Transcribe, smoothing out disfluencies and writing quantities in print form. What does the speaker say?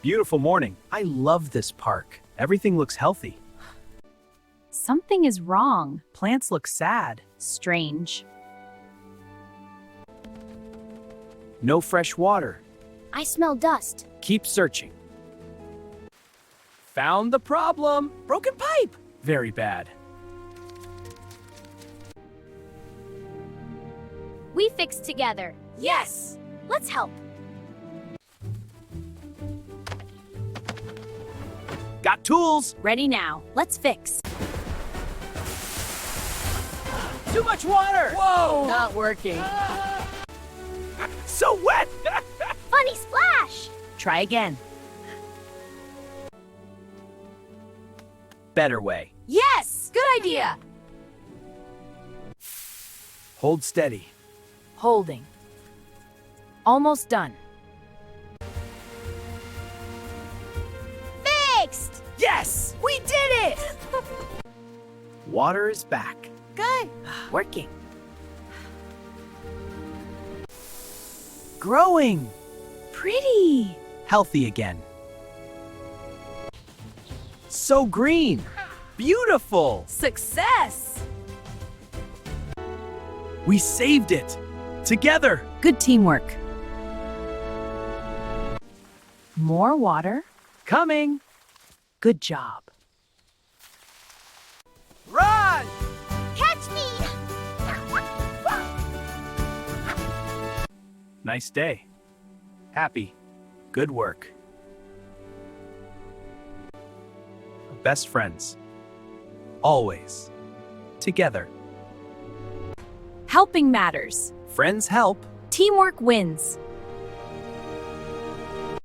Beautiful morning. I love this park. Everything looks healthy. Something is wrong. Plants look sad. Strange. No fresh water. I smell dust. Keep searching. Found the problem. Broken pipe. Very bad. We fixed together. Yes! Let's help. Got tools. Ready now. Let's fix. Too much water. Whoa. Not working. So wet. Funny splash! Try again. Better way. Yes! Good idea! Hold steady. Holding. Almost done. Fixed! Yes! We did it! Water is back. Good. Working. Growing. Pretty. Healthy again. So green. Beautiful. Success! We saved it. Together. Good teamwork. More water. Coming. Good job. Run. Catch me! Nice day. Happy. Good work. Best friends. Always. Together. Helping matters. Friends help. Teamwork wins.